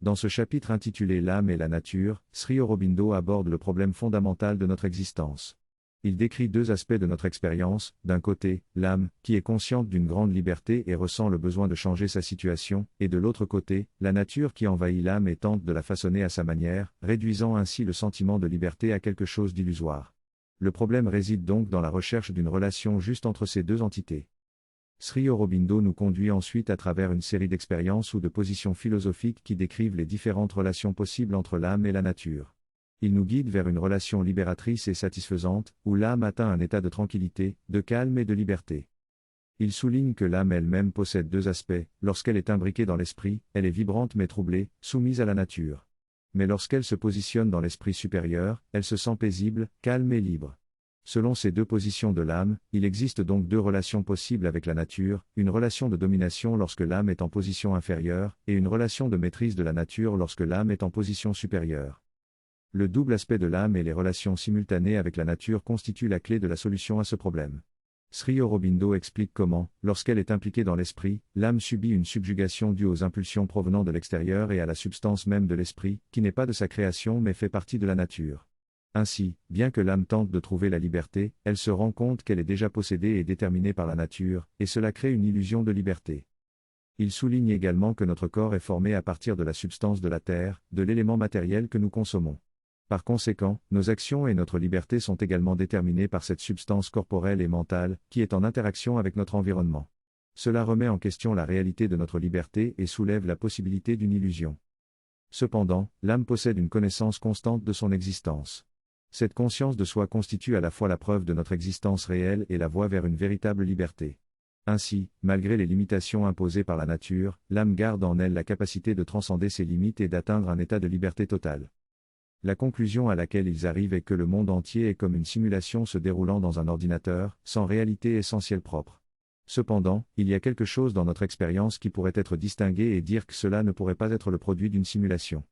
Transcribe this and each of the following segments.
Dans ce chapitre intitulé L'âme et la nature, Sri Aurobindo aborde le problème fondamental de notre existence. Il décrit deux aspects de notre expérience, d'un côté, l'âme, qui est consciente d'une grande liberté et ressent le besoin de changer sa situation, et de l'autre côté, la nature qui envahit l'âme et tente de la façonner à sa manière, réduisant ainsi le sentiment de liberté à quelque chose d'illusoire. Le problème réside donc dans la recherche d'une relation juste entre ces deux entités. Sri Aurobindo nous conduit ensuite à travers une série d'expériences ou de positions philosophiques qui décrivent les différentes relations possibles entre l'âme et la nature. Il nous guide vers une relation libératrice et satisfaisante, où l'âme atteint un état de tranquillité, de calme et de liberté. Il souligne que l'âme elle-même possède deux aspects: lorsqu'elle est imbriquée dans l'esprit, elle est vibrante mais troublée, soumise à la nature. Mais lorsqu'elle se positionne dans l'esprit supérieur, elle se sent paisible, calme et libre. Selon ces deux positions de l'âme, il existe donc deux relations possibles avec la nature, une relation de domination lorsque l'âme est en position inférieure, et une relation de maîtrise de la nature lorsque l'âme est en position supérieure. Le double aspect de l'âme et les relations simultanées avec la nature constituent la clé de la solution à ce problème. Sri Aurobindo explique comment, lorsqu'elle est impliquée dans l'esprit, l'âme subit une subjugation due aux impulsions provenant de l'extérieur et à la substance même de l'esprit, qui n'est pas de sa création mais fait partie de la nature. Ainsi, bien que l'âme tente de trouver la liberté, elle se rend compte qu'elle est déjà possédée et déterminée par la nature, et cela crée une illusion de liberté. Il souligne également que notre corps est formé à partir de la substance de la terre, de l'élément matériel que nous consommons. Par conséquent, nos actions et notre liberté sont également déterminées par cette substance corporelle et mentale, qui est en interaction avec notre environnement. Cela remet en question la réalité de notre liberté et soulève la possibilité d'une illusion. Cependant, l'âme possède une connaissance constante de son existence. Cette conscience de soi constitue à la fois la preuve de notre existence réelle et la voie vers une véritable liberté. Ainsi, malgré les limitations imposées par la nature, l'âme garde en elle la capacité de transcender ses limites et d'atteindre un état de liberté totale. La conclusion à laquelle ils arrivent est que le monde entier est comme une simulation se déroulant dans un ordinateur, sans réalité essentielle propre. Cependant, il y a quelque chose dans notre expérience qui pourrait être distingué et dire que cela ne pourrait pas être le produit d'une simulation.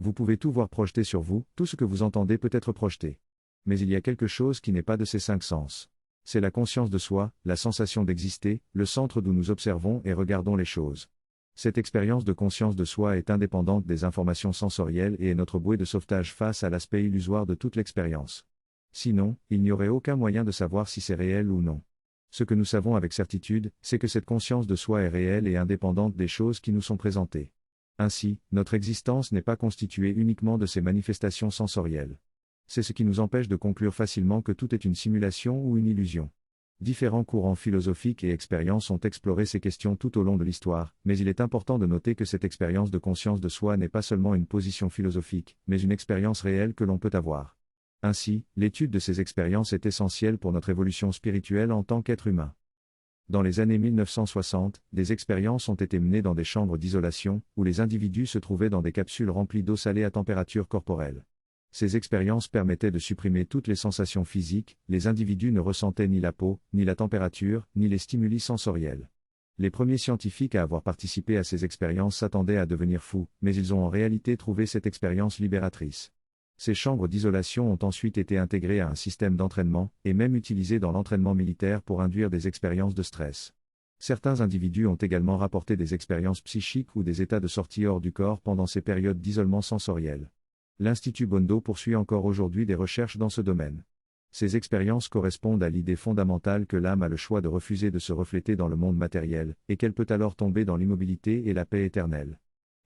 Vous pouvez tout voir projeté sur vous, tout ce que vous entendez peut être projeté. Mais il y a quelque chose qui n'est pas de ces cinq sens. C'est la conscience de soi, la sensation d'exister, le centre d'où nous observons et regardons les choses. Cette expérience de conscience de soi est indépendante des informations sensorielles et est notre bouée de sauvetage face à l'aspect illusoire de toute l'expérience. Sinon, il n'y aurait aucun moyen de savoir si c'est réel ou non. Ce que nous savons avec certitude, c'est que cette conscience de soi est réelle et indépendante des choses qui nous sont présentées. Ainsi, notre existence n'est pas constituée uniquement de ces manifestations sensorielles. C'est ce qui nous empêche de conclure facilement que tout est une simulation ou une illusion. Différents courants philosophiques et expériences ont exploré ces questions tout au long de l'histoire, mais il est important de noter que cette expérience de conscience de soi n'est pas seulement une position philosophique, mais une expérience réelle que l'on peut avoir. Ainsi, l'étude de ces expériences est essentielle pour notre évolution spirituelle en tant qu'être humain. Dans les années 1960, des expériences ont été menées dans des chambres d'isolation, où les individus se trouvaient dans des capsules remplies d'eau salée à température corporelle. Ces expériences permettaient de supprimer toutes les sensations physiques, les individus ne ressentaient ni la peau, ni la température, ni les stimuli sensoriels. Les premiers scientifiques à avoir participé à ces expériences s'attendaient à devenir fous, mais ils ont en réalité trouvé cette expérience libératrice. Ces chambres d'isolation ont ensuite été intégrées à un système d'entraînement, et même utilisées dans l'entraînement militaire pour induire des expériences de stress. Certains individus ont également rapporté des expériences psychiques ou des états de sortie hors du corps pendant ces périodes d'isolement sensoriel. L'Institut Bondo poursuit encore aujourd'hui des recherches dans ce domaine. Ces expériences correspondent à l'idée fondamentale que l'âme a le choix de refuser de se refléter dans le monde matériel, et qu'elle peut alors tomber dans l'immobilité et la paix éternelle.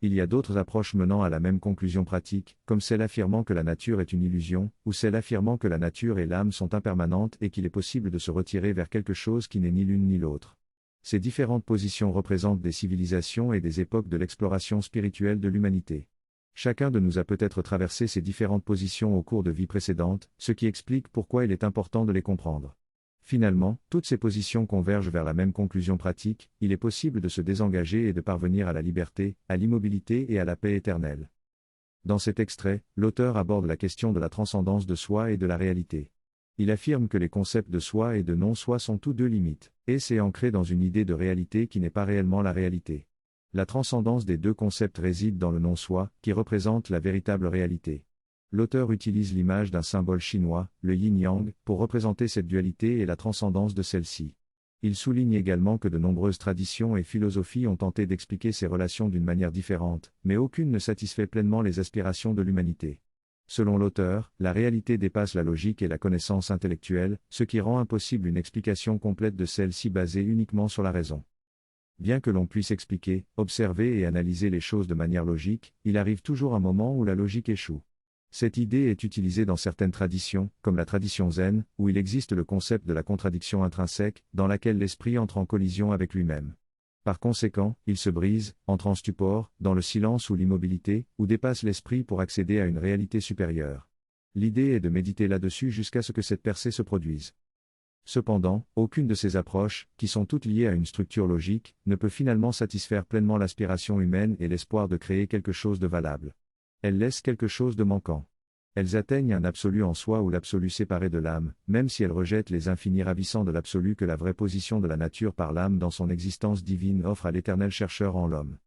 Il y a d'autres approches menant à la même conclusion pratique, comme celle affirmant que la nature est une illusion, ou celle affirmant que la nature et l'âme sont impermanentes et qu'il est possible de se retirer vers quelque chose qui n'est ni l'une ni l'autre. Ces différentes positions représentent des civilisations et des époques de l'exploration spirituelle de l'humanité. Chacun de nous a peut-être traversé ces différentes positions au cours de vies précédentes, ce qui explique pourquoi il est important de les comprendre. Finalement, toutes ces positions convergent vers la même conclusion pratique: il est possible de se désengager et de parvenir à la liberté, à l'immobilité et à la paix éternelle. Dans cet extrait, l'auteur aborde la question de la transcendance de soi et de la réalité. Il affirme que les concepts de soi et de non-soi sont tous deux limites, et c'est ancré dans une idée de réalité qui n'est pas réellement la réalité. La transcendance des deux concepts réside dans le non-soi, qui représente la véritable réalité. L'auteur utilise l'image d'un symbole chinois, le yin-yang, pour représenter cette dualité et la transcendance de celle-ci. Il souligne également que de nombreuses traditions et philosophies ont tenté d'expliquer ces relations d'une manière différente, mais aucune ne satisfait pleinement les aspirations de l'humanité. Selon l'auteur, la réalité dépasse la logique et la connaissance intellectuelle, ce qui rend impossible une explication complète de celle-ci basée uniquement sur la raison. Bien que l'on puisse expliquer, observer et analyser les choses de manière logique, il arrive toujours un moment où la logique échoue. Cette idée est utilisée dans certaines traditions, comme la tradition zen, où il existe le concept de la contradiction intrinsèque, dans laquelle l'esprit entre en collision avec lui-même. Par conséquent, il se brise, entre en stupor, dans le silence ou l'immobilité, ou dépasse l'esprit pour accéder à une réalité supérieure. L'idée est de méditer là-dessus jusqu'à ce que cette percée se produise. Cependant, aucune de ces approches, qui sont toutes liées à une structure logique, ne peut finalement satisfaire pleinement l'aspiration humaine et l'espoir de créer quelque chose de valable. Elles laissent quelque chose de manquant. Elles atteignent un absolu en soi ou l'absolu séparé de l'âme, même si elles rejettent les infinis ravissants de l'absolu que la vraie position de la nature par l'âme dans son existence divine offre à l'éternel chercheur en l'homme.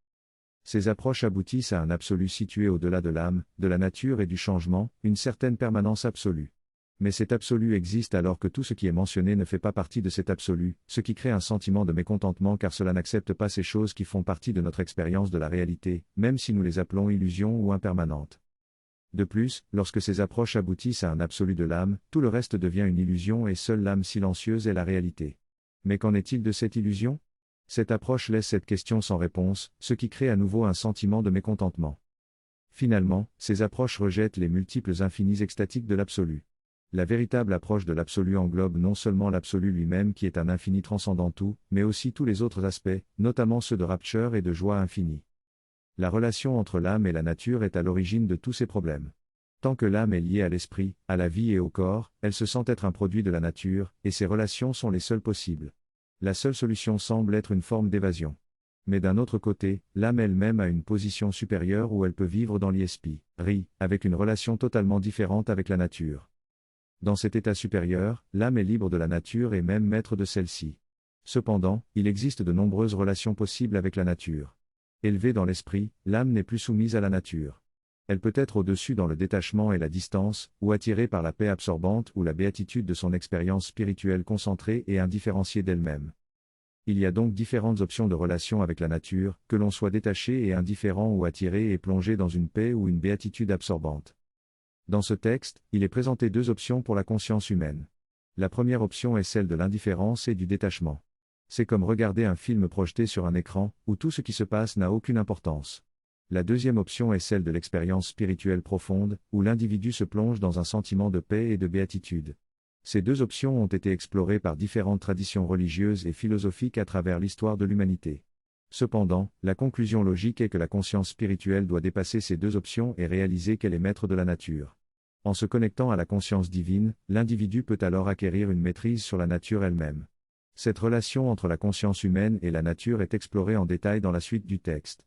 Ces approches aboutissent à un absolu situé au-delà de l'âme, de la nature et du changement, une certaine permanence absolue. Mais cet absolu existe alors que tout ce qui est mentionné ne fait pas partie de cet absolu, ce qui crée un sentiment de mécontentement car cela n'accepte pas ces choses qui font partie de notre expérience de la réalité, même si nous les appelons illusions ou impermanentes. De plus, lorsque ces approches aboutissent à un absolu de l'âme, tout le reste devient une illusion et seule l'âme silencieuse est la réalité. Mais qu'en est-il de cette illusion ? Cette approche laisse cette question sans réponse, ce qui crée à nouveau un sentiment de mécontentement. Finalement, ces approches rejettent les multiples infinis extatiques de l'absolu. La véritable approche de l'absolu englobe non seulement l'absolu lui-même qui est un infini transcendant tout, mais aussi tous les autres aspects, notamment ceux de rapture et de joie infinie. La relation entre l'âme et la nature est à l'origine de tous ces problèmes. Tant que l'âme est liée à l'esprit, à la vie et au corps, elle se sent être un produit de la nature, et ces relations sont les seules possibles. La seule solution semble être une forme d'évasion. Mais d'un autre côté, l'âme elle-même a une position supérieure où elle peut vivre dans l'esprit, avec une relation totalement différente avec la nature. Dans cet état supérieur, l'âme est libre de la nature et même maître de celle-ci. Cependant, il existe de nombreuses relations possibles avec la nature. Élevée dans l'esprit, l'âme n'est plus soumise à la nature. Elle peut être au-dessus dans le détachement et la distance, ou attirée par la paix absorbante ou la béatitude de son expérience spirituelle concentrée et indifférenciée d'elle-même. Il y a donc différentes options de relation avec la nature, que l'on soit détaché et indifférent ou attiré et plongé dans une paix ou une béatitude absorbante. Dans ce texte, il est présenté deux options pour la conscience humaine. La première option est celle de l'indifférence et du détachement. C'est comme regarder un film projeté sur un écran, où tout ce qui se passe n'a aucune importance. La deuxième option est celle de l'expérience spirituelle profonde, où l'individu se plonge dans un sentiment de paix et de béatitude. Ces deux options ont été explorées par différentes traditions religieuses et philosophiques à travers l'histoire de l'humanité. Cependant, la conclusion logique est que la conscience spirituelle doit dépasser ces deux options et réaliser qu'elle est maître de la nature. En se connectant à la conscience divine, l'individu peut alors acquérir une maîtrise sur la nature elle-même. Cette relation entre la conscience humaine et la nature est explorée en détail dans la suite du texte.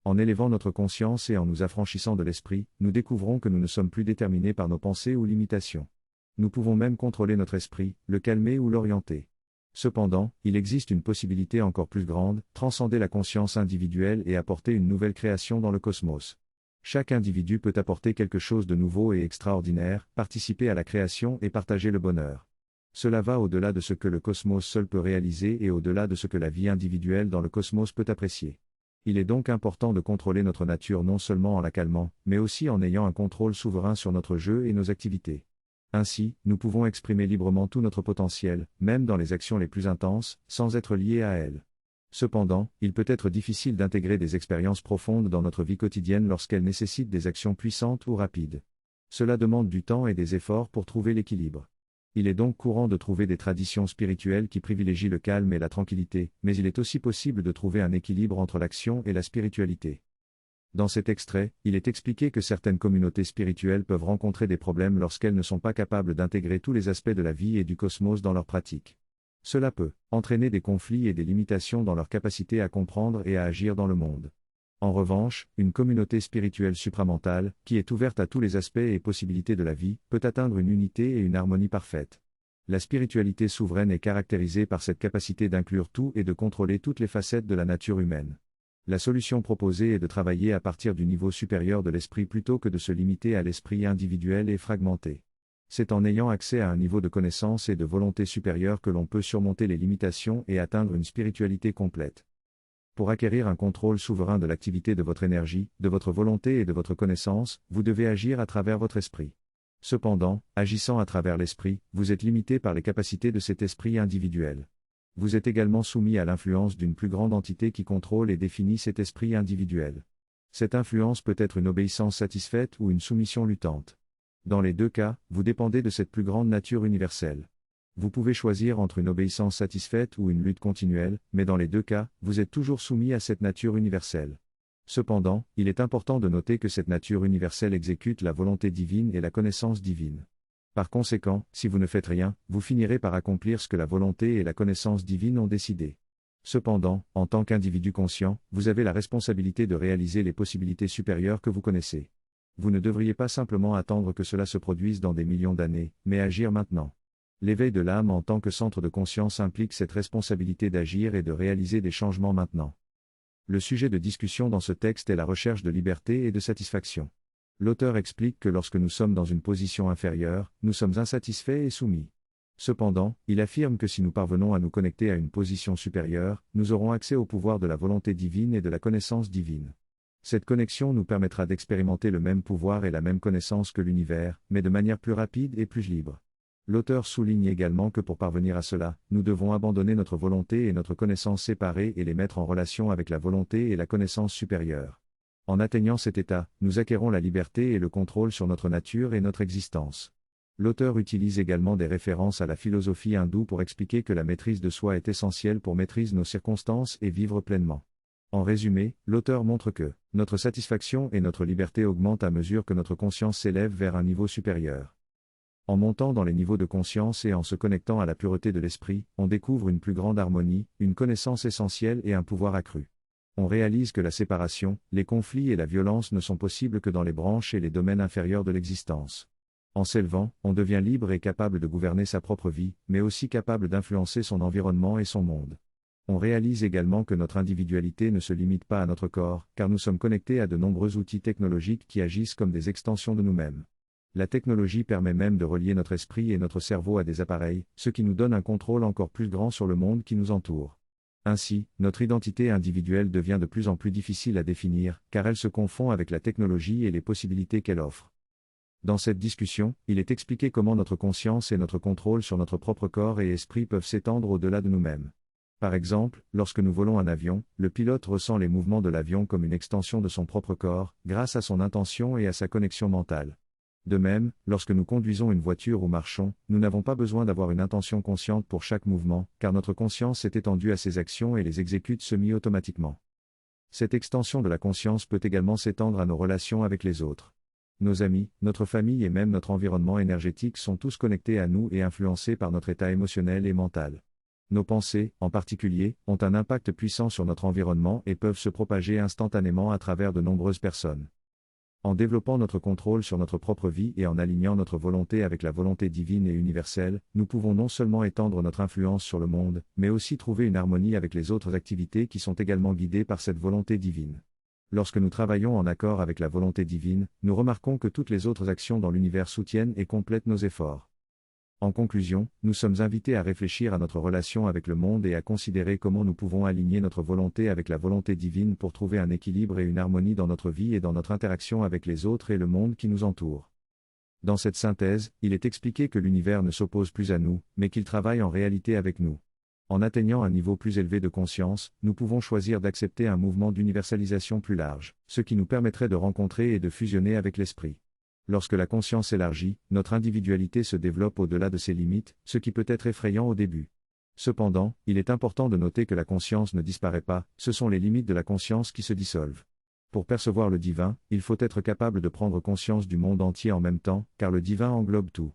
En élevant notre conscience et en nous affranchissant de l'esprit, nous découvrons que nous ne sommes plus déterminés par nos pensées ou limitations. Nous pouvons même contrôler notre esprit, le calmer ou l'orienter. Cependant, il existe une possibilité encore plus grande, transcender la conscience individuelle et apporter une nouvelle création dans le cosmos. Chaque individu peut apporter quelque chose de nouveau et extraordinaire, participer à la création et partager le bonheur. Cela va au-delà de ce que le cosmos seul peut réaliser et au-delà de ce que la vie individuelle dans le cosmos peut apprécier. Il est donc important de contrôler notre nature non seulement en la calmant, mais aussi en ayant un contrôle souverain sur notre jeu et nos activités. Ainsi, nous pouvons exprimer librement tout notre potentiel, même dans les actions les plus intenses, sans être liés à elles. Cependant, il peut être difficile d'intégrer des expériences profondes dans notre vie quotidienne lorsqu'elles nécessitent des actions puissantes ou rapides. Cela demande du temps et des efforts pour trouver l'équilibre. Il est donc courant de trouver des traditions spirituelles qui privilégient le calme et la tranquillité, mais il est aussi possible de trouver un équilibre entre l'action et la spiritualité. Dans cet extrait, il est expliqué que certaines communautés spirituelles peuvent rencontrer des problèmes lorsqu'elles ne sont pas capables d'intégrer tous les aspects de la vie et du cosmos dans leur pratique. Cela peut entraîner des conflits et des limitations dans leur capacité à comprendre et à agir dans le monde. En revanche, une communauté spirituelle supramentale, qui est ouverte à tous les aspects et possibilités de la vie, peut atteindre une unité et une harmonie parfaite. La spiritualité souveraine est caractérisée par cette capacité d'inclure tout et de contrôler toutes les facettes de la nature humaine. La solution proposée est de travailler à partir du niveau supérieur de l'esprit plutôt que de se limiter à l'esprit individuel et fragmenté. C'est en ayant accès à un niveau de connaissance et de volonté supérieure que l'on peut surmonter les limitations et atteindre une spiritualité complète. Pour acquérir un contrôle souverain de l'activité de votre énergie, de votre volonté et de votre connaissance, vous devez agir à travers votre esprit. Cependant, agissant à travers l'esprit, vous êtes limité par les capacités de cet esprit individuel. Vous êtes également soumis à l'influence d'une plus grande entité qui contrôle et définit cet esprit individuel. Cette influence peut être une obéissance satisfaite ou une soumission luttante. Dans les deux cas, vous dépendez de cette plus grande nature universelle. Vous pouvez choisir entre une obéissance satisfaite ou une lutte continuelle, mais dans les deux cas, vous êtes toujours soumis à cette nature universelle. Cependant, il est important de noter que cette nature universelle exécute la volonté divine et la connaissance divine. Par conséquent, si vous ne faites rien, vous finirez par accomplir ce que la volonté et la connaissance divine ont décidé. Cependant, en tant qu'individu conscient, vous avez la responsabilité de réaliser les possibilités supérieures que vous connaissez. Vous ne devriez pas simplement attendre que cela se produise dans des millions d'années, mais agir maintenant. L'éveil de l'âme en tant que centre de conscience implique cette responsabilité d'agir et de réaliser des changements maintenant. Le sujet de discussion dans ce texte est la recherche de liberté et de satisfaction. L'auteur explique que lorsque nous sommes dans une position inférieure, nous sommes insatisfaits et soumis. Cependant, il affirme que si nous parvenons à nous connecter à une position supérieure, nous aurons accès au pouvoir de la volonté divine et de la connaissance divine. Cette connexion nous permettra d'expérimenter le même pouvoir et la même connaissance que l'univers, mais de manière plus rapide et plus libre. L'auteur souligne également que pour parvenir à cela, nous devons abandonner notre volonté et notre connaissance séparées et les mettre en relation avec la volonté et la connaissance supérieure. En atteignant cet état, nous acquérons la liberté et le contrôle sur notre nature et notre existence. L'auteur utilise également des références à la philosophie hindoue pour expliquer que la maîtrise de soi est essentielle pour maîtriser nos circonstances et vivre pleinement. En résumé, l'auteur montre que notre satisfaction et notre liberté augmentent à mesure que notre conscience s'élève vers un niveau supérieur. En montant dans les niveaux de conscience et en se connectant à la pureté de l'esprit, on découvre une plus grande harmonie, une connaissance essentielle et un pouvoir accru. On réalise que la séparation, les conflits et la violence ne sont possibles que dans les branches et les domaines inférieurs de l'existence. En s'élevant, on devient libre et capable de gouverner sa propre vie, mais aussi capable d'influencer son environnement et son monde. On réalise également que notre individualité ne se limite pas à notre corps, car nous sommes connectés à de nombreux outils technologiques qui agissent comme des extensions de nous-mêmes. La technologie permet même de relier notre esprit et notre cerveau à des appareils, ce qui nous donne un contrôle encore plus grand sur le monde qui nous entoure. Ainsi, notre identité individuelle devient de plus en plus difficile à définir, car elle se confond avec la technologie et les possibilités qu'elle offre. Dans cette discussion, il est expliqué comment notre conscience et notre contrôle sur notre propre corps et esprit peuvent s'étendre au-delà de nous-mêmes. Par exemple, lorsque nous volons un avion, le pilote ressent les mouvements de l'avion comme une extension de son propre corps, grâce à son intention et à sa connexion mentale. De même, lorsque nous conduisons une voiture ou marchons, nous n'avons pas besoin d'avoir une intention consciente pour chaque mouvement, car notre conscience est étendue à ces actions et les exécute semi-automatiquement. Cette extension de la conscience peut également s'étendre à nos relations avec les autres. Nos amis, notre famille et même notre environnement énergétique sont tous connectés à nous et influencés par notre état émotionnel et mental. Nos pensées, en particulier, ont un impact puissant sur notre environnement et peuvent se propager instantanément à travers de nombreuses personnes. En développant notre contrôle sur notre propre vie et en alignant notre volonté avec la volonté divine et universelle, nous pouvons non seulement étendre notre influence sur le monde, mais aussi trouver une harmonie avec les autres activités qui sont également guidées par cette volonté divine. Lorsque nous travaillons en accord avec la volonté divine, nous remarquons que toutes les autres actions dans l'univers soutiennent et complètent nos efforts. En conclusion, nous sommes invités à réfléchir à notre relation avec le monde et à considérer comment nous pouvons aligner notre volonté avec la volonté divine pour trouver un équilibre et une harmonie dans notre vie et dans notre interaction avec les autres et le monde qui nous entoure. Dans cette synthèse, il est expliqué que l'univers ne s'oppose plus à nous, mais qu'il travaille en réalité avec nous. En atteignant un niveau plus élevé de conscience, nous pouvons choisir d'accepter un mouvement d'universalisation plus large, ce qui nous permettrait de rencontrer et de fusionner avec l'esprit. Lorsque la conscience s'élargit, notre individualité se développe au-delà de ses limites, ce qui peut être effrayant au début. Cependant, il est important de noter que la conscience ne disparaît pas, ce sont les limites de la conscience qui se dissolvent. Pour percevoir le divin, il faut être capable de prendre conscience du monde entier en même temps, car le divin englobe tout.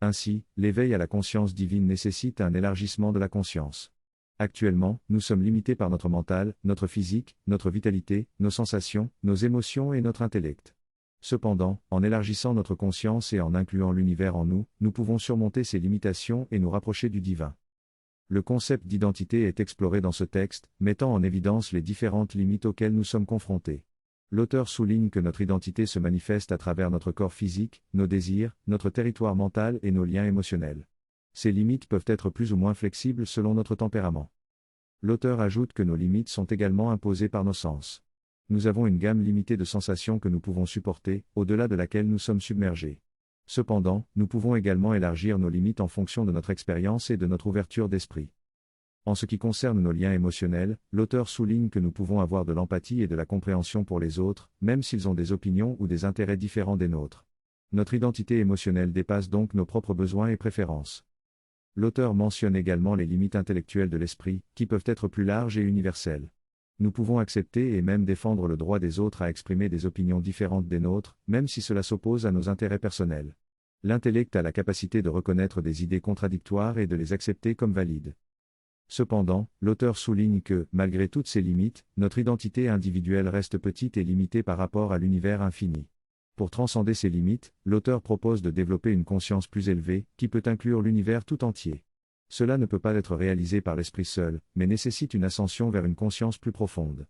Ainsi, l'éveil à la conscience divine nécessite un élargissement de la conscience. Actuellement, nous sommes limités par notre mental, notre physique, notre vitalité, nos sensations, nos émotions et notre intellect. Cependant, en élargissant notre conscience et en incluant l'univers en nous, nous pouvons surmonter ces limitations et nous rapprocher du divin. Le concept d'identité est exploré dans ce texte, mettant en évidence les différentes limites auxquelles nous sommes confrontés. L'auteur souligne que notre identité se manifeste à travers notre corps physique, nos désirs, notre territoire mental et nos liens émotionnels. Ces limites peuvent être plus ou moins flexibles selon notre tempérament. L'auteur ajoute que nos limites sont également imposées par nos sens. Nous avons une gamme limitée de sensations que nous pouvons supporter, au-delà de laquelle nous sommes submergés. Cependant, nous pouvons également élargir nos limites en fonction de notre expérience et de notre ouverture d'esprit. En ce qui concerne nos liens émotionnels, l'auteur souligne que nous pouvons avoir de l'empathie et de la compréhension pour les autres, même s'ils ont des opinions ou des intérêts différents des nôtres. Notre identité émotionnelle dépasse donc nos propres besoins et préférences. L'auteur mentionne également les limites intellectuelles de l'esprit, qui peuvent être plus larges et universelles. Nous pouvons accepter et même défendre le droit des autres à exprimer des opinions différentes des nôtres, même si cela s'oppose à nos intérêts personnels. L'intellect a la capacité de reconnaître des idées contradictoires et de les accepter comme valides. Cependant, l'auteur souligne que, malgré toutes ces limites, notre identité individuelle reste petite et limitée par rapport à l'univers infini. Pour transcender ces limites, l'auteur propose de développer une conscience plus élevée, qui peut inclure l'univers tout entier. Cela ne peut pas être réalisé par l'esprit seul, mais nécessite une ascension vers une conscience plus profonde.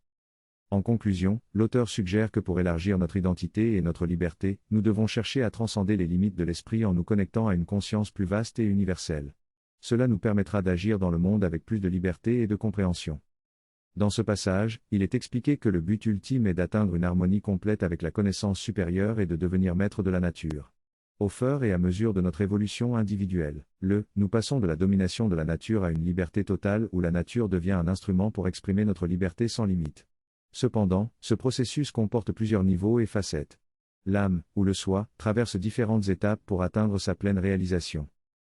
En conclusion, l'auteur suggère que pour élargir notre identité et notre liberté, nous devons chercher à transcender les limites de l'esprit en nous connectant à une conscience plus vaste et universelle. Cela nous permettra d'agir dans le monde avec plus de liberté et de compréhension. Dans ce passage, il est expliqué que le but ultime est d'atteindre une harmonie complète avec la connaissance supérieure et de devenir maître de la nature. Au fur et à mesure de notre évolution individuelle, nous passons de la domination de la nature à une liberté totale où la nature devient un instrument pour exprimer notre liberté sans limite. Cependant, ce processus comporte plusieurs niveaux et facettes. L'âme, ou le soi, traverse différentes étapes pour atteindre sa pleine réalisation.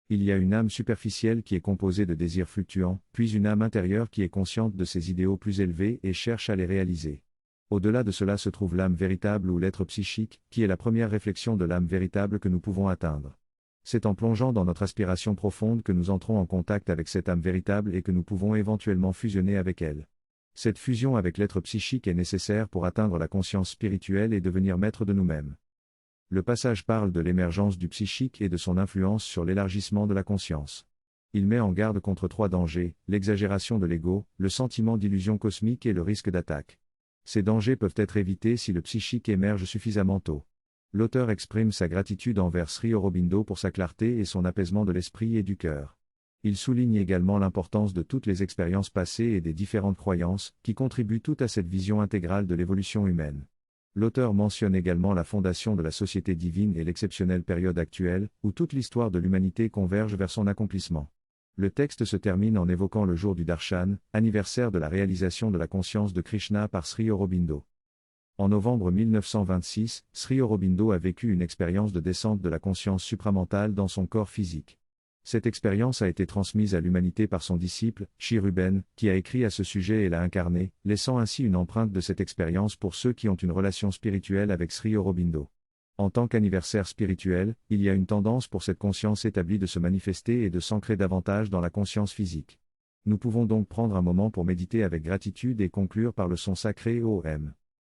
Il y a une âme superficielle qui est composée de désirs fluctuants, puis une âme intérieure qui est consciente de ses idéaux plus élevés et cherche à les réaliser. Au-delà de cela se trouve l'âme véritable ou l'être psychique, qui est la première réflexion de l'âme véritable que nous pouvons atteindre. C'est en plongeant dans notre aspiration profonde que nous entrons en contact avec cette âme véritable et que nous pouvons éventuellement fusionner avec elle. Cette fusion avec l'être psychique est nécessaire pour atteindre la conscience spirituelle et devenir maître de nous-mêmes. Le passage parle de l'émergence du psychique et de son influence sur l'élargissement de la conscience. Il met en garde contre 3 dangers, l'exagération de l'ego, le sentiment d'illusion cosmique et le risque d'attaque. Ces dangers peuvent être évités si le psychique émerge suffisamment tôt. L'auteur exprime sa gratitude envers Sri Aurobindo pour sa clarté et son apaisement de l'esprit et du cœur. Il souligne également l'importance de toutes les expériences passées et des différentes croyances, qui contribuent toutes à cette vision intégrale de l'évolution humaine. L'auteur mentionne également la fondation de la société divine et l'exceptionnelle période actuelle, où toute l'histoire de l'humanité converge vers son accomplissement. Le texte se termine en évoquant le jour du Darshan, anniversaire de la réalisation de la conscience de Krishna par Sri Aurobindo. En novembre 1926, Sri Aurobindo a vécu une expérience de descente de la conscience supramentale dans son corps physique. Cette expérience a été transmise à l'humanité par son disciple, Sri Ruben, qui a écrit à ce sujet et l'a incarné, laissant ainsi une empreinte de cette expérience pour ceux qui ont une relation spirituelle avec Sri Aurobindo. En tant qu'anniversaire spirituel, il y a une tendance pour cette conscience établie de se manifester et de s'ancrer davantage dans la conscience physique. Nous pouvons donc prendre un moment pour méditer avec gratitude et conclure par le son sacré OM.